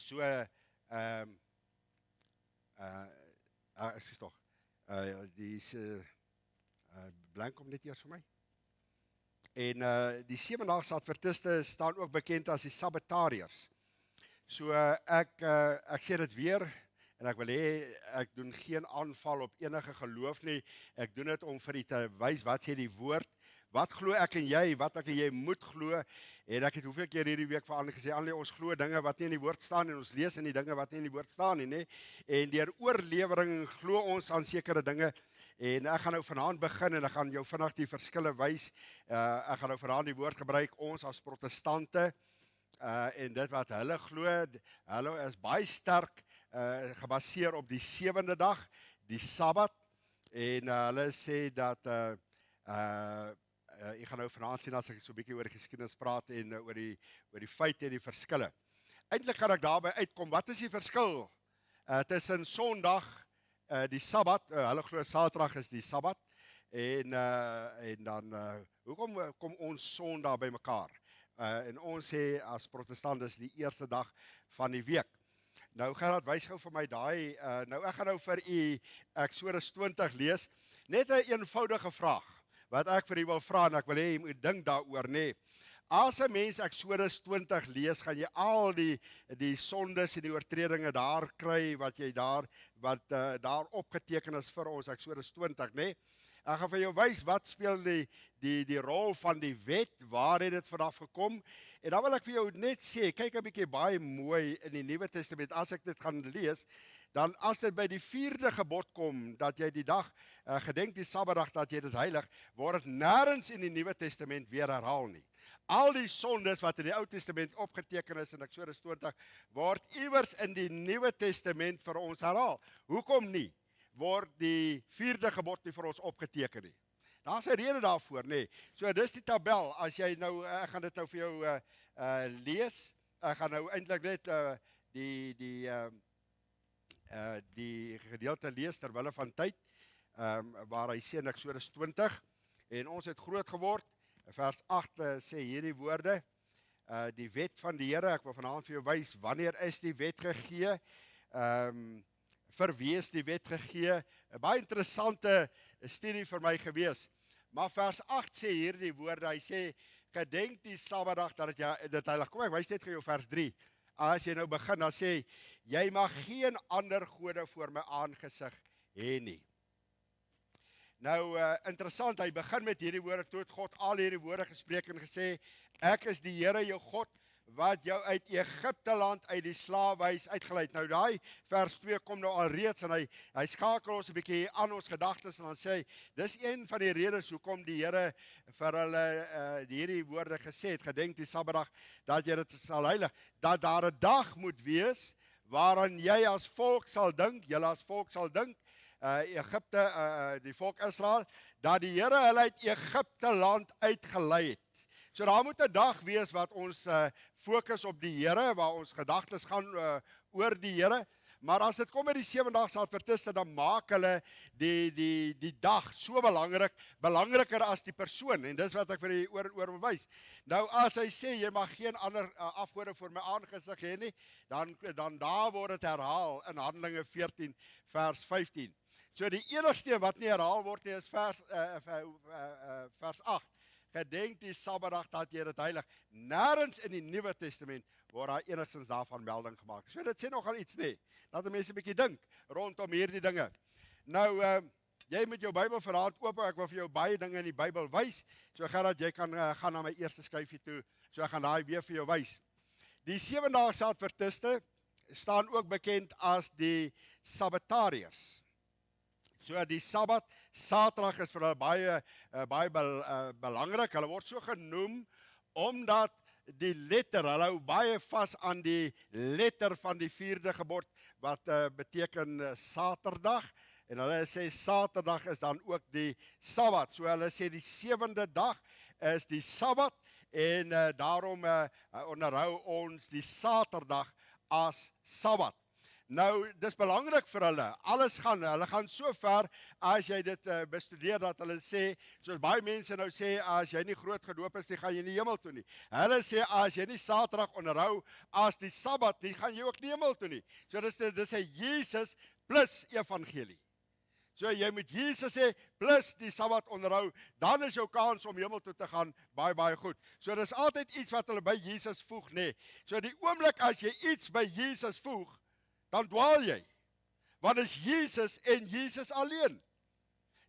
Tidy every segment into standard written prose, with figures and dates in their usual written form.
So, ekskuus tog, die is, blank kom net eers vir my. En die 7-daagse adventiste staan ook bekend as die Sabbatariërs. So ek sê dit weer, en ek wil hê, ek doen geen aanval op enige geloof nie, ek doen dit om vir u te wys wat sê die woord, wat glo ek en jy, wat ek en jy moet glo, en ek het hoeveel keer hierdie week vir Annelie gesê, Annelie, ons glo dinge wat nie in die woord staan, en ons lees in die dinge wat nie in die woord staan nie, en deur oorlewering glo ons aan sekere dinge, en ek gaan nou vanaand begin, en ek gaan jou vinnig die verskille wys, ek gaan nou vanaand die woord gebruik, ons as protestante, en dit wat hulle glo, hulle is baie sterk, gebaseer op die 7de dag, die Sabbat, en hulle sê dat, ek gaan nou vanaand sien as ek so 'n bietjie oor die geskiedenis praat en oor die feite en die verskille. Eintlik gaan ek daarby uitkom, wat is die verskil tussen Sondag, die Sabbat, hulle glo Saterdag is die Sabbat, en dan, hoekom kom ons Sondag by mekaar? En ons sê as protestant is die eerste dag van die week. Nou Gerard, wys gou vir my daai, nou ek gaan nou vir u Eksodus 20 lees, net 'n eenvoudige vraag, wat ek vir u wil vra, en ek wil hê u moet dink daaroor, nee. As 'n mens Eksodus 20 lees, gaan jy al die sondes en die oortredinge daar kry, wat daar opgeteken is vir ons Eksodus 20, nee. Ek gaan vir jou wys, wat speel die rol van die wet, waar het dit vanaf gekom, en dan wil ek vir jou net sê, kyk 'n bietjie baie mooi in die Nuwe Testament, as ek dit gaan lees, dan as dit by die 4de gebod kom, dat jy die dag, gedenk die Sabbatdag, dat jy dit heilig, word dit nêrens in die Nuwe Testament weer herhaal nie. Al die sondes wat in die Ou Testament opgeteken is in Eksodus 20, word iewers in die Nuwe Testament vir ons herhaal. Hoekom nie? Word die 4de gebod nie vir ons opgeteken nie. Daar's 'n rede daarvoor, nee. So dis die tabel, as jy nou, ek gaan dit nou vir jou lees, ek gaan nou eintlik net die gedeelte lees terwille van tyd, waar hy sê in Eksodus 20, en ons het groot geword, vers 8 sê hierdie woorde, die wet van die Here, ek wil vanaand vir jou wys, wanneer is die wet gegee, vir wie is die wet gegee, 'n baie interessante studie vir my gewees, maar vers 8 sê hierdie woorde, hy sê, gedenk die Sabbatdag dat dit heilig, kom ek wys net vir jou vers 3, as jy nou begin, dan sê, jy mag geen ander gode voor my aangesig hê nie. Nou, interessant, hy begin met hierdie woorde, toe het God al hierdie woorde gespreek en gesê, ek is die Here jou God, wat jou uit Egipte land, uit die slaafhuis uitgelei het. Nou daai vers 2 kom nou al reeds, en hy skakel ons 'n bietjie aan ons gedagtes, en dan sê hy, dis een van die redes hoekom die Here vir hulle hierdie woorde gesê het, gedenk die Sabbatdag, dat jy dit sal heilig, dat daar 'n dag moet wees, waaraan jy as volk sal dink, julle as volk sal dink, Egipte, die volk Israel, dat die Here hulle uit Egipte land uitgelei het. So daar moet 'n dag wees wat ons fokus op die Here, waar ons gedagtes gaan oor die Here, maar as dit kom by die 7-daagse adventiste, dan maak hulle die dag so belangriker as die persoon, en dis wat ek vir u oor wil wys. Nou as hy sê, jy mag geen ander afgode voor my aangesig hê nie, dan daar word dit herhaal in Handelinge 14 vers 15. So die enigste wat nie herhaal word nie is vers 8. Gedenk die Sabbatdag dat jy dit heilig. Nêrens in die Nuwe Testament word daar enigstens daarvan melding gemaak. So dit sê nogal iets, nee. Laat mense 'n bietjie dink rondom hierdie dinge. Nou, jy met jou Bybel vanaand oop, ek wil vir jou baie dinge in die Bybel wys. So Gerard, jy kan gaan na my eerste skyfie toe. So ek gaan daai weer vir jou wys. Die 7-daagse adventiste staan ook bekend as die Sabbatariërs. So die Sabbat, Saterdag is vir hulle baie belangrik. Hulle word so genoem omdat die letter, hulle hou baie vas aan die letter van die 4de gebod wat beteken Saterdag, en hulle sê Saterdag is dan ook die Sabbat. So hulle sê die 7de dag is die Sabbat, en daarom onderhou ons die Saterdag as Sabbat. Nou, dis belangrik vir hulle. Hulle gaan so ver as jy dit bestudeer dat hulle sê, soos baie mense nou sê, as jy nie groot gedoop is nie, gaan jy nie hemel toe nie. Hulle sê as jy nie Saterdag onderhou as die Sabbat nie, gaan jy ook nie hemel toe nie. So dis 'n Jesus plus evangelie. So jy moet Jesus hê plus die Sabbat onderhou, dan is jou kans om hemel toe te gaan baie goed. So dis altyd iets wat hulle by Jesus voeg, nê. So die oomblik as jy iets by Jesus voeg, dan dwaal jy. Want is Jesus en Jesus alleen.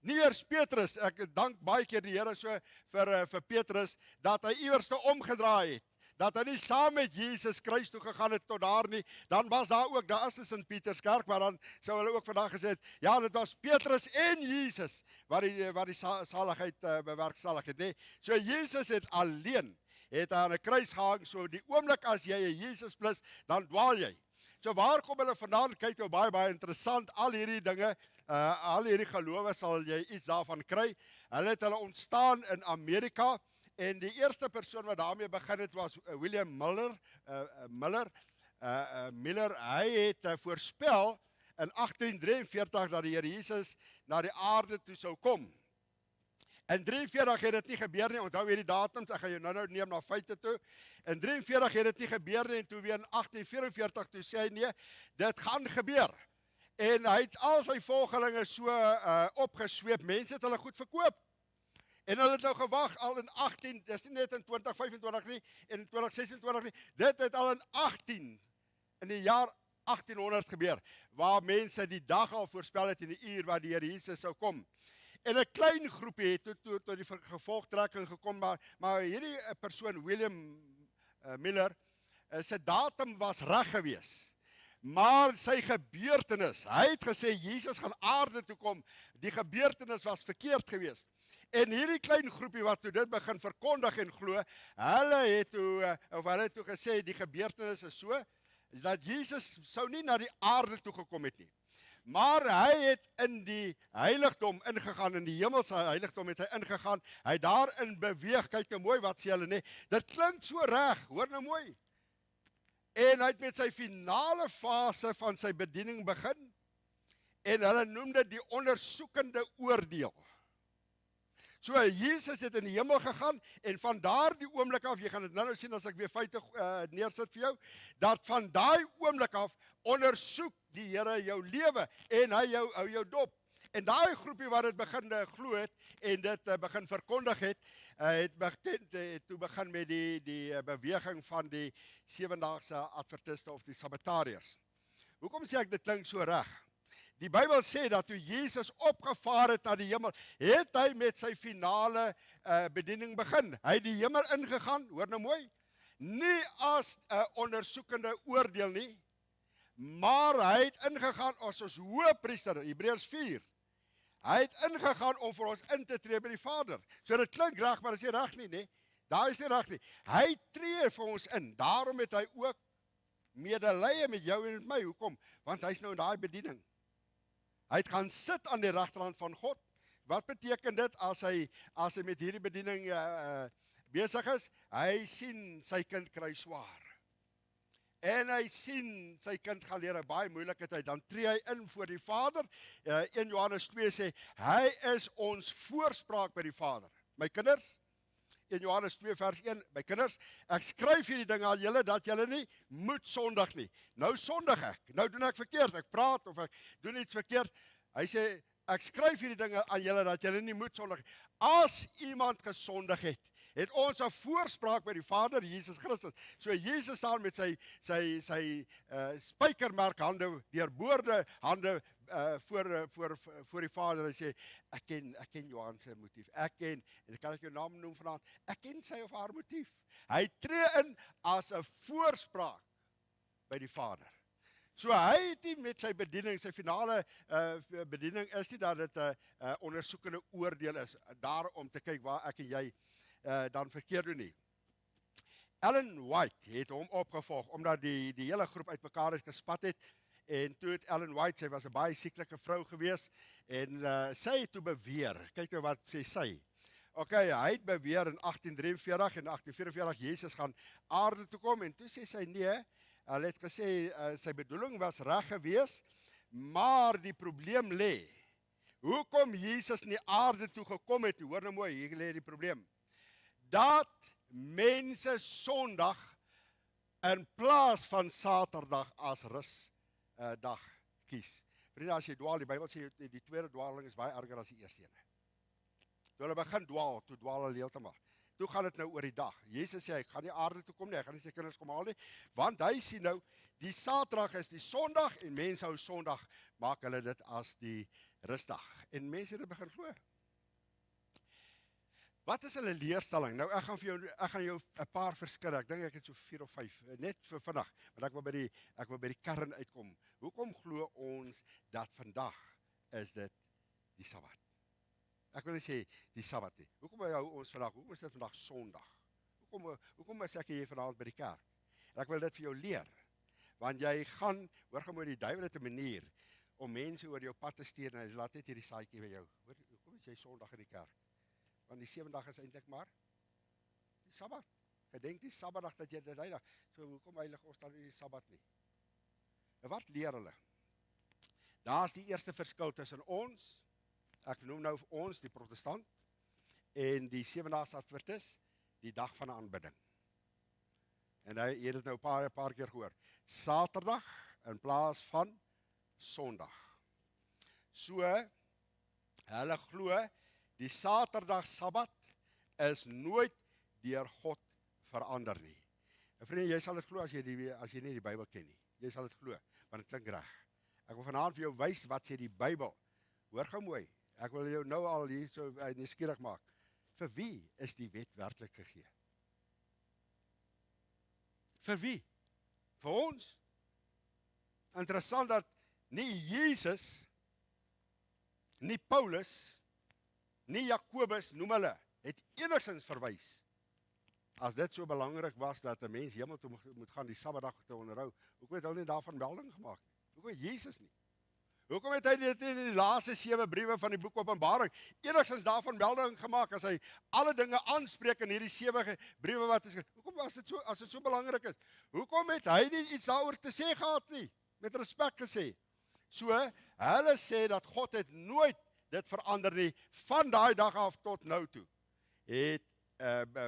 Nie eers Petrus, ek dank baie keer die Here so vir Petrus dat hy iewers te omgedraai het. Dat hy nie saam met Jesus kruis toe gegaan het tot daar nie, dan was daar is in Sint Pieterskerk, maar dan sou hulle ook vandag gesê het, ja, dit was Petrus en Jesus wat die saligheid bewerkstellig het, nee. So Jesus het alleen, het aan 'n kruis gehang, so die oomblik as jy 'n Jesus plus, dan dwaal jy. So waar kom hulle vandaan? Kyk nou baie interessant, al hierdie dinge, al hierdie gelowe sal jy iets daarvan kry. Hulle het ontstaan in Amerika, en die eerste persoon wat daarmee begin het was William Miller. Hy het voorspel in 1843 dat die Here Jesus na die aarde toe sou kom. In 43 het dit nie gebeur nie, onthou hierdie datums, ek gaan jou nou neem na feite toe. In 43 het dit nie gebeur nie, en toe weer in 1844 toe sê hy nee, dit gaan gebeur. En hy het al sy volgelinge so opgesweep, mense het hulle goed verkoop. En hulle het nou gewag al in 18, dis nie net in 2025 nie, en in 2026 nie, dit het al in die jaar 1800 gebeur, waar mense die dag al voorspel het en die uur waar die Here Jesus sou kom. En 'n klein groepie het tot die gevolgtrekking gekom, maar hierdie persoon, William Miller, sy datum was reg gewees. Maar sy gebeurtenis, hy het gesê Jesus gaan aarde toe kom, die gebeurtenis was verkeerd gewees. En hierdie klein groepie wat toe dit begin verkondig en glo, hulle het toe gesê die gebeurtenis is so, dat Jesus sou nie na die aarde toe gekom het nie. Maar hy het in die heiligdom ingegaan, in die hemelse heiligdom het hy ingegaan, hy daarin beweeg, kyk nou mooi wat sê hulle nie, dit klink so reg, hoor nou mooi. En hy het met sy finale fase van sy bediening begin, en hulle noem dit die ondersoekende oordeel. So Jesus het in die hemel gegaan, en van daardie oomblik af, jy gaan dit nou sien as ek weer feite neersit vir jou, dat van daai oomblik af ondersoek die Here jou lewe, en hy hou jou dop. En daai groepie wat dit begin glo het, en dit begin verkondig het, toe begin met die beweging van die 7-daagse adventiste of die sabbatariërs. Hoekom sê ek dit klink so reg? Die Bybel sê dat toe Jesus opgevaar het na die hemel, het hy met sy finale bediening begin. Hy het die hemel ingegaan, hoor nou mooi, nie as 'n ondersoekende oordeel nie, maar hy het ingegaan as ons hoëpriester, Hebreërs 4. Hy het ingegaan om vir ons in te tree by die Vader. So dit klink reg, maar dit is nie reg nie, nee. Daar is nie reg nie. Hy tree vir ons in, daarom het hy ook medelee met jou en met my. Hoekom? Want hy is nou in daai bediening. Hy het gaan sit aan die regterhand van God. Wat beteken dit as hy met hierdie bediening besig is? Hy sien sy kind kry swaar. En hy sien sy kind gaan leer 'n baie moeilike tyd. Dan tree hy in voor die Vader. 1 Johannes 2 sê, hy is ons voorspraak by die Vader. My kinders, 1 Johannes 2 vers 1, my kinders, ek skryf hierdie dinge aan julle, dat julle nie moet sondig nie. Nou sondig ek, nou doen ek verkeerd, ek praat of ek doen iets verkeerd. Hy sê, ek skryf hierdie dinge aan julle, dat julle nie moet sondig nie. As iemand gesondig het ons 'n voorspraak by die Vader, Jesus Christus. So Jesus staan met sy spykermerk hande, deurboorde hande voor die Vader. Hy sê, ek ken Johan se motief. En kan ek jou naam noem vanaand? Ek ken sy of haar motief. Hy tree in as 'n voorspraak by die Vader. So hy het nie met sy bediening, sy finale bediening is nie dat dit 'n ondersoekende oordeel is, daar om te kyk waar ek en jy dan verkeerd doen nie. Ellen White het hom opgevolg, omdat die hele groep uit mekaar het gespat het, en toe het Ellen White, sy was 'n baie sieklike vrou gewees, en sy het toe beweer, kyk nou wat sê sy. Hy het beweer in 1843 en 1844, Jesus gaan aarde toe kom, en toe sê sy, nee, Hulle het gesê sy bedoeling was reg gewees, maar die probleem lê. Hoekom Jesus in die aarde toe gekom het, hoor nou mooi, hier lê die probleem. Dat mense Sondag in plaas van Saterdag as rusdag kies. Vriende, as jy dwaal, die Bybel sê die tweede dwaling is baie erger as die eerste ene. Toe hulle begin dwaal, toe dwaal hulle heeltemal. Toe gaan dit nou oor die dag. Jesus sê, ek gaan nie aarde toe kom nie, ek gaan nie sy kinders kom haal nie, want hy sien nou, die Saterdag is die Sondag, en mense hou Sondag, maak hulle dit as die rusdag. En mense het dit begin glo. Wat is hulle leerstelling? Nou, ek gaan jou 'n paar verskille, ek dink ek het so 4 of 5, net vir vandag, want ek wil by die kern uitkom. Hoekom glo ons dat vandag is dit die Sabbat? Ek wil nie sê die Sabbat nie. Hoekom hou ons vandag? Hoekom is dit vandag Sondag? Hoekom is ek hier vanaand by die kerk? En ek wil dit vir jou leer. Want jy gaan, hoor gemoed, die duiwel het 'n manier om mense oor jou pad te stuur en hy laat net hierdie saadjie by jou. Hoor, hoekom is jy Sondag in die kerk? Want die 7 dag is eintlik maar die Sabbat. Gedenk die Sabbatdag dat jy dit heilig. So hoekom heilig ons dan nie die Sabbat nie? En wat leer hulle? Daar's die eerste verskil tussen ons, ek noem nou ons, die protestant, en die 7-daagse Adventist, die dag van aanbidding. En jy het dit nou 'n paar keer gehoor. Saterdag in plaas van Sondag. So, hulle glo, die Saterdag Sabbat is nooit deur God verander nie. En vriende, jy sal dit glo as jy nie die Bybel ken nie. Jy sal dit glo, want dit klink reg. Ek wil vanaand vir jou wys wat sê die Bybel. Hoor gou mooi. Ek wil jou nou al hier so nuuskierig maak. Vir wie is die wet werklik gegee? Vir wie? Vir ons? Interessant dat nie Jesus, nie Paulus, nie Jakobus, noem hulle, het enigstens verwys. As dit so belangrik was dat 'n mens hemel toe moet gaan die Sabbatdag te onderhou, hoekom het hulle nie daarvan melding gemaak? Hoekom Jesus nie? Hoekom het hy dit in die laaste 7 briewe van die boek Openbaring enigstens daarvan melding gemaak as hy alle dinge aanspreek in hierdie 7 briewe wat is? Hoekom was dit so, as dit so belangrik is? Hoekom het hy nie iets daaroor te sê gehad nie? Met respek gesê. So, hulle sê dat God het nooit dit verander nie, van daai dag af tot nou toe.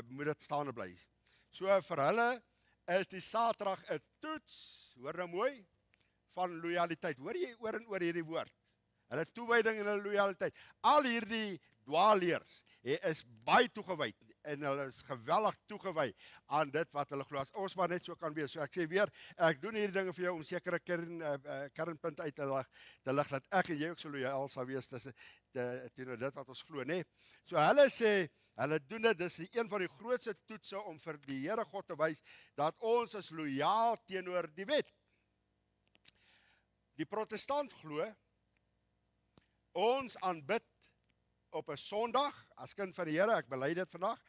Moet dit staande bly. So vir hulle is die Saterdag 'n toets, hoor nou mooi, van loyaliteit. Hoor jy oor en oor hierdie woord? Hulle toewyding en hulle loyaliteit. Al hierdie dwaalleers is baie toegewyd en hulle is geweldig toegewy aan dit wat hulle glo. As ons maar net so kan wees. So ek sê weer, ek doen hierdie dinge vir jou om sekere kernpunte uit te lig dat ek en jy ook so loyaal sal wees teenoor dit wat ons glo, nê? So hulle sê, hulle doen dit, dis een van die grootste toetse om vir die Here God te wys dat ons is loyaal teenoor die wet. Die protestant glo, ons aanbid op 'n Sondag, as kind van die Here, ek bely dit vandag,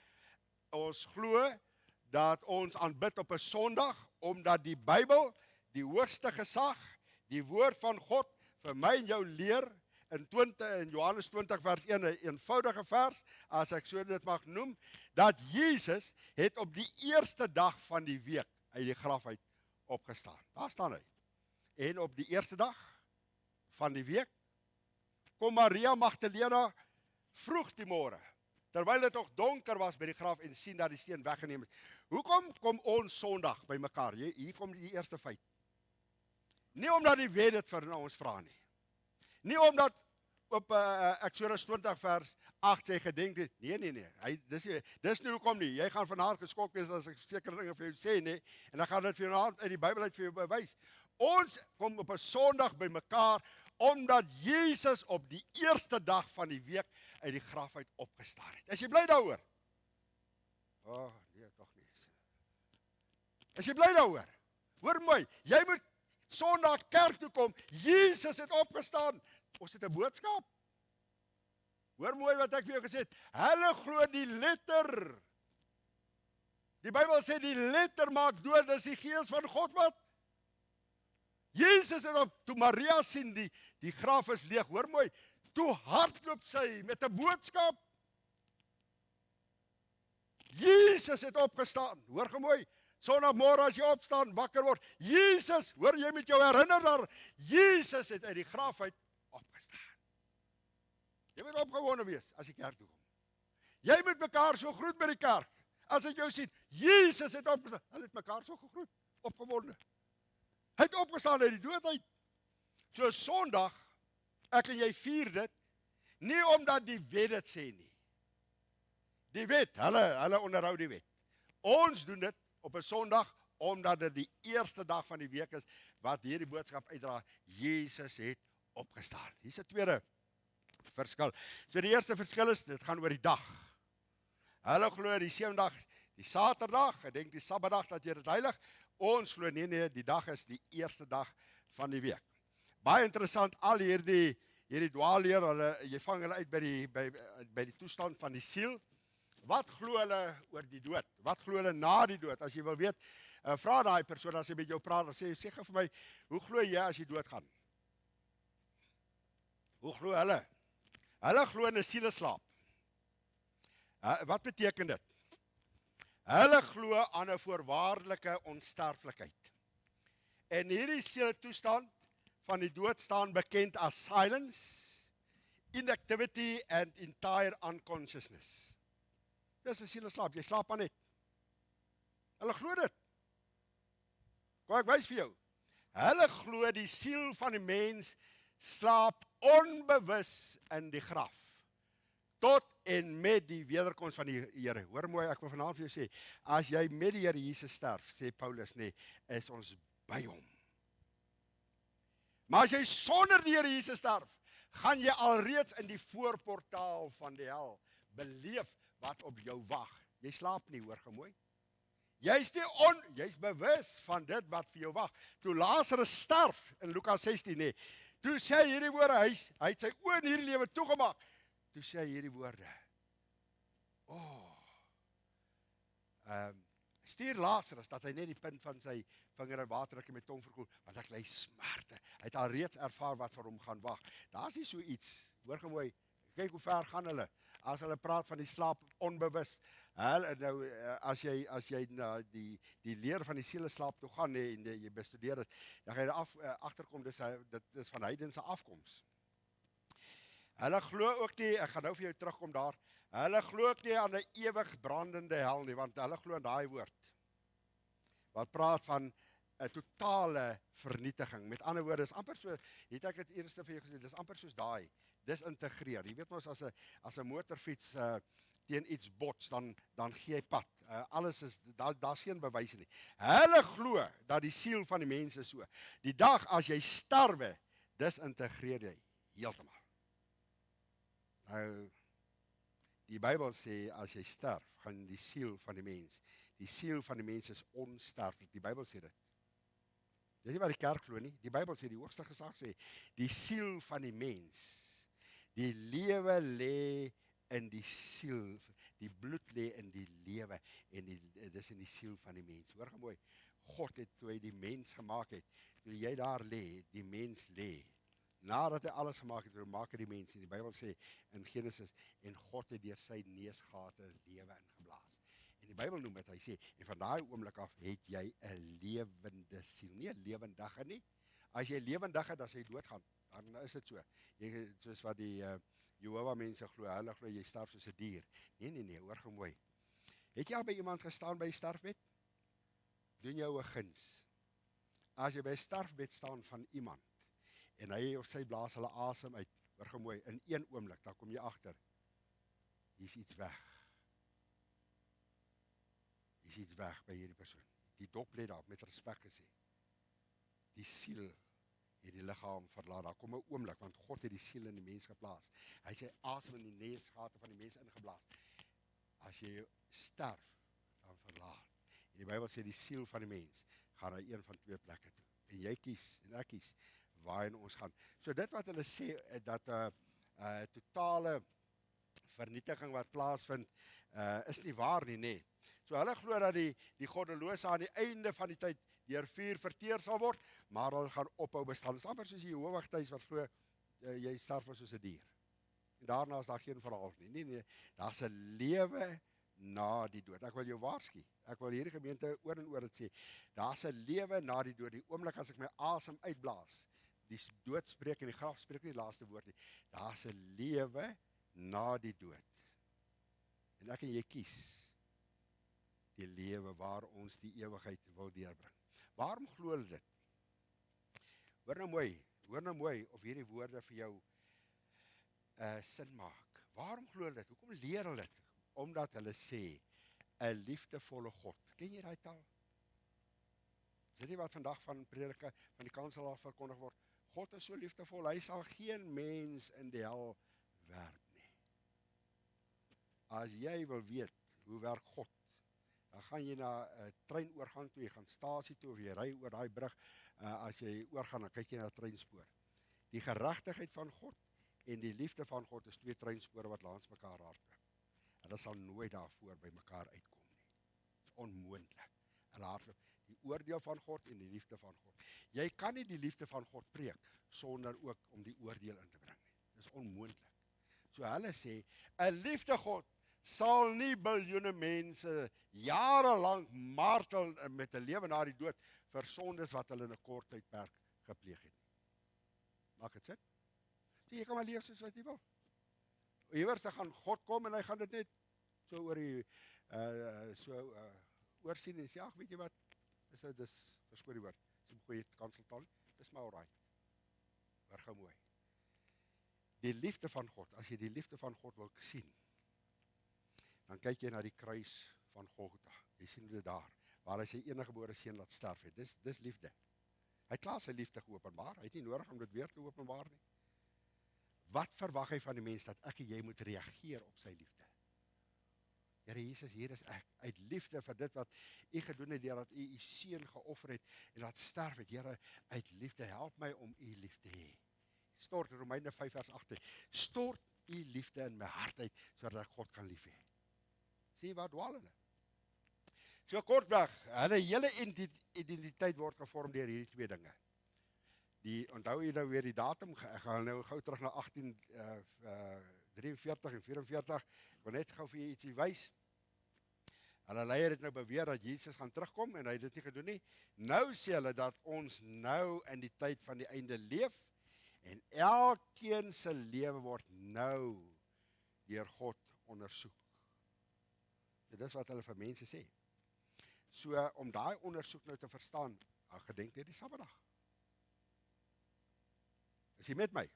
ons glo dat ons aanbid op 'n Sondag, omdat die Bybel, die hoogste gesag, die woord van God, vir my en jou leer, in Johannes 20 vers 1, 'n eenvoudige vers, as ek so dit mag noem, dat Jesus het op die eerste dag van die week uit die graf uit opgestaan. Daar staan hy. En op die eerste dag van die week kom Maria Magdalena vroeg die môre, terwyl dit nog donker was by die graf en sien dat die steen weggeneem is. Hoekom kom ons Sondag by mekaar? Hier kom die eerste feit. Nie omdat die wet dit vir ons vra nie. Nie omdat op Eksodus 20 vers 8 sy gedenk het. Nee. Dis nie hoekom nie. Jy gaan vanaand geskok wees as ek sekere dinge vir jou sê, nee. En dan gaan dit vir vanaand uit die Bybel uit vir jou bewys. Ons kom op 'n Sondag by mekaar omdat Jesus op die eerste dag van die week uit die graf uit opgestaan het. Is jy bly daaroor? Nee, tog nie. Is jy bly daaroor? Hoor mooi, jy moet Sondag kerk toe kom. Jesus het opgestaan. Ons het 'n boodskap. Hoor mooi wat ek vir jou gesê het. Hulle glo die letter. Die Bybel sê die letter maak dood, dis die gees van God wat. Jesus het op, toe Maria sien die graf is leeg, hoor mooi, toe hardloop sy met 'n boodskap. Jesus het opgestaan, hoor mooi, Sondagmôre as jy opstaan, wakker word, Jesus, hoor jy met jou herinner daar, Jesus het uit die graf uit opgestaan. Jy moet opgewonde wees as jy kerk toe kom. Jy moet mekaar so groet by die kerk. As ek jou sien, Jesus het opgestaan. Hulle het mekaar so gegroet, opgewonde. Hy het opgestaan uit die dood uit. So Sondag, ek en jy vier dit, nie omdat die wet dit sê nie. Die wet, hulle onderhou die wet. Ons doen dit op 'n Sondag, omdat dit die eerste dag van die week is, wat hierdie boodskap uitdra, Jesus het opgestaan. Hier is 'n tweede verskil. So die eerste verskil is, dit gaan oor die dag. Hulle glo die 7de dag, die Saterdag, ek dink die Sabbatdag dat jy dit heilig. Ons glo nee, die dag is die eerste dag van die week. Baie interessant, al hierdie dwaalleer, jy vang hulle uit by die toestand van die siel. Wat glo hulle oor die dood? Wat glo hulle na die dood? As jy wil weet, vra daai persoon as hy met jou praat, sê gou vir my, hoe glo jy as jy doodgaan? Hoe glo hulle? Hulle glo in 'n sieleslaap. Wat beteken dit? Hulle glo aan 'n voorwaardelike onsterflikheid. En hierdie siele toestand van die dood staan bekend as silence, inactivity and entire unconsciousness. Dis 'n sieleslaap, jy slaap maar net. Hulle glo dit. Kom ek wys vir jou. Hulle glo die siel van die mens slaap onbewus in die graf. Tot en met die wederkoms van die Here. Hoor mooi, ek wil vanaand vir jou sê, as jy met die Here Jesus sterf, sê Paulus, is ons by hom. Maar as jy sonder die Here Jesus sterf, gaan jy alreeds in die voorportaal van die hel beleef wat op jou wag. Jy slaap nie, hoor gemooi. Jy's bewus van dit wat vir jou wag. Toe Lazarus sterf in Lukas 16, toe sê hy hierdie woorde, hy het sy oë in hierdie lewe toegemaak. Toe sê hy hierdie woorde. Stuur Lazarus, dat hy net die punt van sy vinger in water druk en met tong verkoel, want ek ly smarte. Hy het alreeds ervaar wat vir hom gaan wag. Daar's nie so iets, hoor gemooi, kyk hoe ver gaan hulle, as hulle praat van die slaap onbewus. Nou, as jy na die leer van die sieleslaap toe gaan, en jy bestudeer dit, dan gaan jy agterkom, dit is van heidense afkoms. Hulle glo ook nie, ek gaan nou vir jou terugkom daar, hulle glo ook nie aan 'n ewig brandende hel nie, want hulle glo in daai woord, wat praat van 'n totale vernietiging. Met ander woorde, is amper so, het ek dit eerste vir jou gesê, dis amper soos daai, disintegreer. Jy weet mos, as 'n motorfiets teen iets bots, dan gee hy pad. Alles is, daar's geen bewyse nie. Hulle glo dat die siel van die mens is so. Die dag as jy sterwe, disintegreer jy heeltemal. Nou, die Bybel sê, as jy sterf, gaan die siel van die mens is onsterflik. Die Bybel sê dit. Dis nie wat die kerk glo nie. Die Bybel sê, die hoogste gesag sê, die siel van die mens, die lewe lê in die siel, die bloed lê in die lewe, en dis in die siel van die mens. Hoor mooi, God het, toe hy die mens gemaak het, toe jy daar lê, die mens lê, nadat hy alles gemaak het, toe maak hy die mens, en die Bybel sê in Genesis, en God het deur sy neusgate lewe ingeblaas. En die Bybel noem dit, hy sê, en van daai oomblik af het jy 'n lewende siel, nie 'n lewendige nie. As jy lewendige, dan sê jy doodgaan, dan is dit so. Soos wat die Jehovah mense glo, hulle glo jy sterf soos 'n dier. Nee, hoor gou mooi. Het jy al by iemand gestaan by 'n sterfbed? Doen jou 'n guns. As jy by 'n sterfbed staan van iemand, en hy of sy blaas hulle asem uit, hoor gou mooi, in een oomblik, dan kom jy agter, hier's iets weg. Hier's iets weg by hierdie persoon. Die dop lê daar, met respek gesê. Die siel het die liggaam verlaat. Daar kom 'n oomblik, want God het die siel in die mens geplaas. Hy sê asem in die neusgate van die mens ingeblaas. As jy sterf, dan verlaat. En die Bybel sê die siel van die mens gaan na een van twee plekke toe. En jy kies, en ek kies, waarheen ons gaan. So dit wat hulle sê, dat totale vernietiging wat plaasvind, is nie waar nie, So hulle glo dat die goddelose aan die einde van die tyd deur vuur verteer sal word, maar hulle gaan ophou bestaan. Dit is amper soos die Jehovah-getuies wat glo, jy sterf soos 'n dier. En daarna is daar geen verhaal nie. Nee, daar's 'n lewe na die dood. Ek wil jou waarsku. Ek wil hierdie gemeente oor en oor dit sê. Daar's 'n lewe na die dood. Die oomblik as ek my asem uitblaas, die dood spreek en die graf spreek nie die laaste woord nie. Daar's 'n lewe na die dood. En ek en jy kies die lewe waar ons die ewigheid wil deurbring. Waarom glo hulle dit? Hoor nou mooi of hierdie woorde vir jou sin maak. Waarom glo hulle dit? Hoekom leer hulle dit? Omdat hulle sê 'n liefdevolle God. Ken jy daai taal? Is dit nie wat vandag van predike van die kansel af verkondig word? God is so liefdevol, hy sal geen mens in die hel werp nie. As jy wil weet hoe werk God, dan gaan jy na 'n treinoorgang toe, jy gaan stasie toe of jy ry oor daai brug, as jy oorgaan, dan kyk jy na 'n treinspoor. Die geregtigheid van God en die liefde van God is twee treinspore wat langs mekaar hardloop. Hulle sal nooit daarvoor by mekaar uitkom nie. Onmoontlik. Hulle hardloop die oordeel van God en die liefde van God. Jy kan nie die liefde van God preek sonder ook om die oordeel in te bring nie. Dis onmoontlik. So hulle sê 'n liefde God sal nie biljoene mense jarelank martel met 'n lewe na die dood vir sondes wat hulle in 'n kort tydperk gepleeg het. Maak dit sin? So jy kan maar leef soos wat jy wil. Iewers gaan God kom en hy gaan dit net so oor die oorsien en sê, ag, weet jy wat? Dis verskoon die woord. Dis 'n goeie kanseltaal. Dis maar alright. Hoor gou mooi. Die liefde van God, as jy die liefde van God wil sien, dan kyk jy na die kruis van Golgotha. Jy sien dit daar, waar hy sy eniggebore seun laat sterf het. Dis liefde. Hy het klaar sy liefde geopenbaar. Hy het nie nodig om dit weer te openbaar nie. Wat verwag hy van die mens, dat ek en jy moet reageer op sy liefde? Here Jesus, hier is ek, uit liefde vir dit wat u gedoen het, dat u u seun geoffer het en laat sterf het. Here, uit liefde, help my om u lief te hê. Stort Romeine 5 vers 8. Stort u liefde in my hart uit, sodat ek God kan lief hê. Sien waar dwaal hulle? So kortweg, hulle hele identiteit word gevorm deur hierdie twee dinge. Onthou jy nou weer die datum, ek gaan nou gou terug na 1843 en 44, ek wil net gou vir jy ietsie wys. Hulle leier het nou beweer dat Jesus gaan terugkom en hy het dit nie gedoen nie. Nou sê hulle dat ons nou in die tyd van die einde leef en elkeen se lewe word nou deur God ondersoek. Dit is wat hulle vir mense sê. So om daai ondersoek nou te verstaan, gedenk net die Sabbatdag. Is jy met my?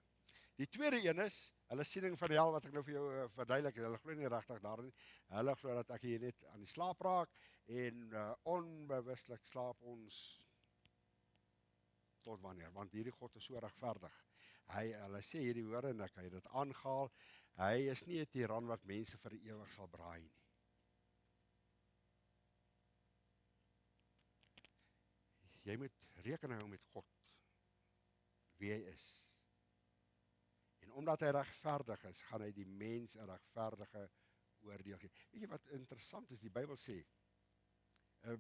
Die tweede een is, hulle siening van die hel, wat ek nou vir jou verduidelik, hulle glo nie regtig daarin nie. Hulle glo dat ek hier net aan die slaap raak, en onbewustelik slaap ons tot wanneer, want hierdie God is so regverdig. Hulle sê hierdie woorde, en ek het dit aangehaal, hy is nie 'n tiran wat mense vir ewig sal braai nie. Jy moet rekening hou met God, wie hy is. En omdat hy regverdig is, gaan hy die mens 'n regverdige oordeel gee. Weet jy wat interessant is, die Bybel sê,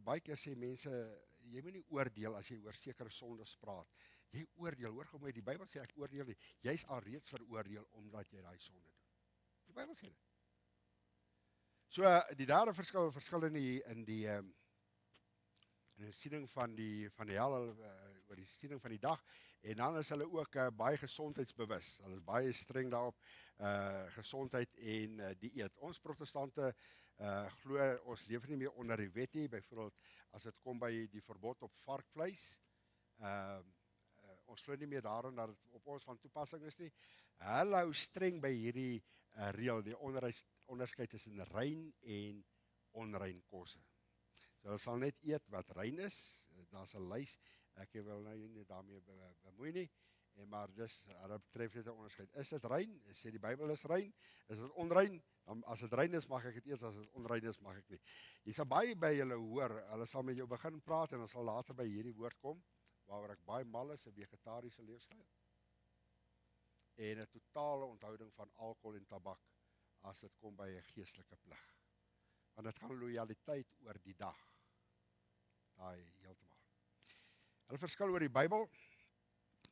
baie keer sê mense, jy moet nie oordeel as jy oor sekere sondes praat. Jy oordeel, hoor gou mooi, die Bybel sê ek oordeel nie. Jy's alreeds veroordeel omdat jy daai sonde doen. Die Bybel sê dit. So die derde verskil in die siening van die hel, oor die siening van die dag, en dan is hulle ook baie gesondheidsbewus. Hulle is baie streng daarop, gesondheid en dieet. Ons protestante glo ons leef nie meer onder die wet nie, byvoorbeeld as dit kom by die verbod op varkvleis, ons glo nie meer daarin dat dit op ons van toepassing is nie. Hulle hou streng by hierdie reël, die onderskeid tussen rein en onrein kosse. So hulle sal net eet wat rein is, daar's 'n lys, ek wil nou nie daarmee bemoei nie, maar hulle betref dit 'n onderskeid. Is dit rein? Sê die Bybel is rein? Is dit onrein? As dit rein is, mag ek dit eet, as dit onrein is, mag ek nie. Jy sal baie by hulle hoor, hulle sal met jou begin praat, en hulle sal later by hierdie woord kom, waaroor ek baie mal is, 'n vegetariese leefstyl, en 'n totale onthouding van alkohol en tabak, as dit kom by 'n geestelike plig. Want dit gaan lojaliteit oor die dag. Daai heeltemal. Hulle verskil oor die Bybel.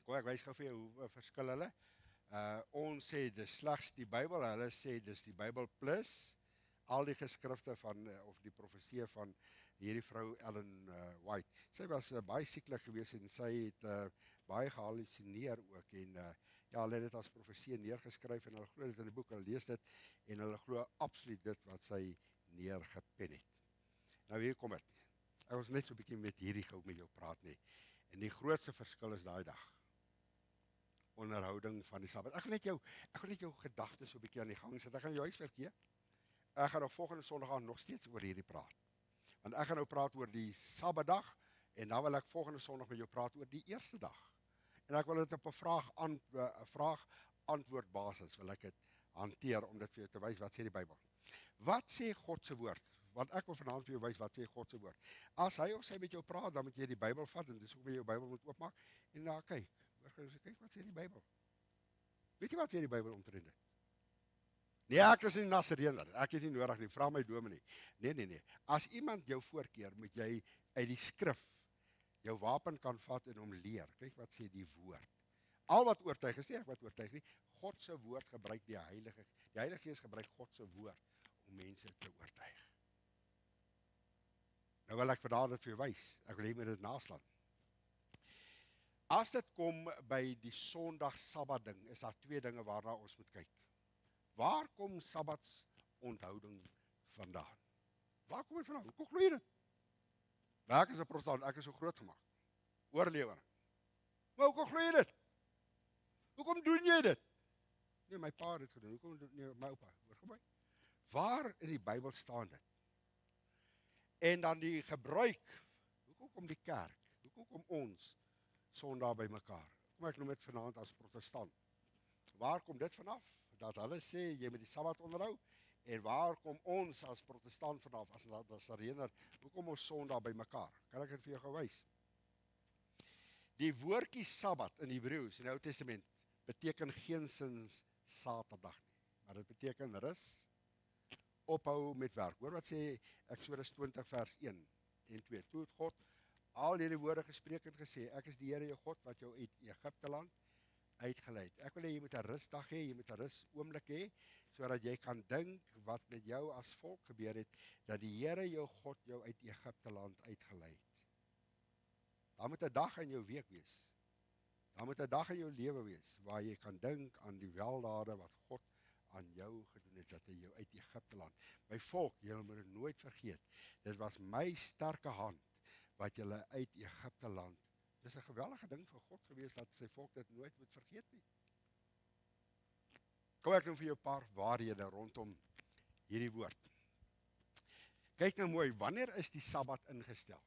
Kom ek wys gou vir jou hoe verskil hulle. Ons sê dis slegs die Bybel, hulle sê dis die Bybel plus al die geskrifte van, of die profeseë van hierdie vrou Ellen White. Sy was baie sieklik geweest en sy het baie gehallusineer ook en ja, hulle het dit as profeseë neergeskryf en hulle glo dit in die boek, hulle lees dit en hulle glo absoluut dit wat sy neergepen het. Nou hier kom dit. Ek was net so 'n bietjie met hierdie gou met jou praat nie. En die grootste verskil is daai dag. Onderhouding van die Sabbat. Ek wil net jou gedagtes so 'n bietjie aan die gang sit. Ek gaan jou huiswerk gee. Ek gaan nou volgende Sondag aan nog steeds oor hierdie praat. Want ek gaan nou praat oor die Sabbatdag en dan wil ek volgende Sondag met jou praat oor die eerste dag. En ek wil dit op 'n vraag-antwoord basis wil ek dit hanteer om dit vir jou te wys wat sê die Bybel. Wat sê God se woord? Want ek wil vanaand vir jou wys wat sê God se woord. As hy of sy met jou praat, dan moet jy die Bybel vat en dis ook met jou Bybel moet oopmaak en daar kyk. Kyk wat sê die Bybel. Weet jy wat sê die Bybel omtrent dit? Nee, ek is nie Nasareener. Ek het nie nodig nie. Vra my dominee. Nee. As iemand jou voorkeer, moet jy uit die skrif jou wapen kan vat en hom leer. Kyk wat sê die woord. Al wat oortuig is nie ek wat oortuig nie. God se woord gebruik die Heilige Gees gebruik God se woord om mense te oortuig. Nou wil ek vandag dit vir jou wys. Ek wil hê jy moet dit naslaan. As dit kom by die Sondag Sabbat ding, is daar twee dinge waarna ons moet kyk. Waar kom Sabbats onthouding vandaan? Waar kom dit vandaan? Hoekom glo jy dit? Ek is 'n protestant, ek is so groot gemaak. Oorlewering. Maar hoekom glo jy dit? Hoekom doen jy dit? Nee, my pa het dit gedoen. Hoekom doen nee, my oupa? Hoor my. Waar in die Bybel staan dit? En dan die gebruik. Hoekom kom die kerk? Hoekom kom ons Sondag by mekaar? Kom ek noem dit vanaand as protestant. Waar kom dit vanaf? Dat hulle sê jy moet die Sabbat onderhou en waar kom ons as protestant vanaf as Nasareener? Hoekom ons Sondag by mekaar? Kan ek dit vir jou gou wys? Die woordjie Sabbat in Hebreëus in die Ou Testament beteken geensins Saterdag nie, maar dit beteken rus, ophou met werk. Hoor wat sê Eksodus 20 vers 1 en 2. Toe het God al hierdie woorde gespreek en gesê, ek is die Here jou God wat jou uit Egipte land uitgelei het. Ek wil hê jy moet 'n rusdag hê, jy moet 'n rus oomblik hê, sodat jy kan dink wat met jou as volk gebeur het, dat die Here jou God jou uit Egipte land uitgelei het. Daar moet 'n dag in jou week wees. Daar moet 'n dag in jou lewe wees, waar jy kan dink aan die weldade wat God aan jou gedoen het, dat hy jou uit Egipte land. My volk, julle moet dit nooit vergeet. Dit was my sterke hand, wat julle uit Egipte land. Dis 'n geweldige ding van God gewees, dat sy volk dit nooit moet vergeet nie. Kom ek noem vir jou 'n paar waarhede rondom hierdie woord. Kyk nou mooi, wanneer is die Sabbat ingestel?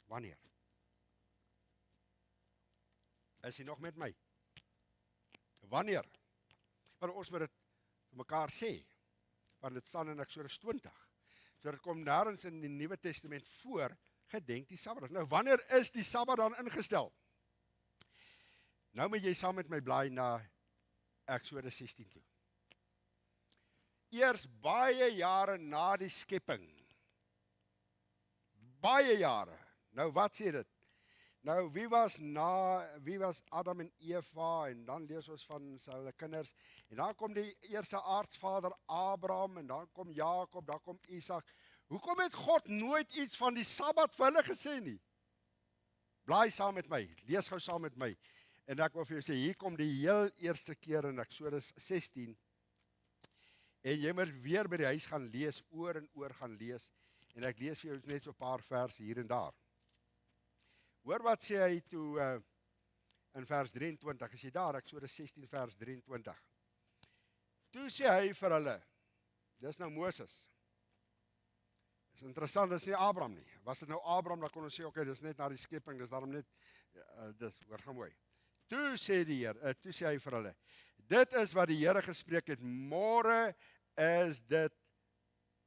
Wanneer? Is jy nog met my? Wanneer? Maar ons moet dit vir mekaar sê, want dit staan in Eksodus 20. So dit kom nêrens in die Nuwe Testament voor, gedenk die Sabbat. Nou, wanneer is die Sabbat dan ingestel? Nou moet jy saam met my blaai na Eksodus 16 toe. Eers baie jare na die skepping. Baie jare. Nou wat sê dit? Nou wie was Adam en Eva en dan lees ons van hulle kinders en dan kom die eerste aartsvader Abraham en dan kom Jakob, dan kom Isak. Hoekom het God nooit iets van die Sabbat vir hulle gesê nie? Blaai saam met my, lees gou saam met my. En ek wil vir jou sê, hier kom die heel eerste keer in Eksodus 16. En jy moet weer by die huis gaan lees, oor en oor gaan lees. En ek lees vir jou net so 'n paar verse hier en daar. Hoor wat sê hy toe in vers 23, is jy daar, Eksodus 16 vers 23. Toe sê hy vir hulle, dis nou Moses. Dis interessant, dis nie Abraham nie. Was dit nou Abraham, dan kon ons sê, okay, dis net na die skepping, dis daarom net, dis, hoor gaan mooi. Toe sê hy vir hulle, dit is wat die Here gespreek het, môre is dit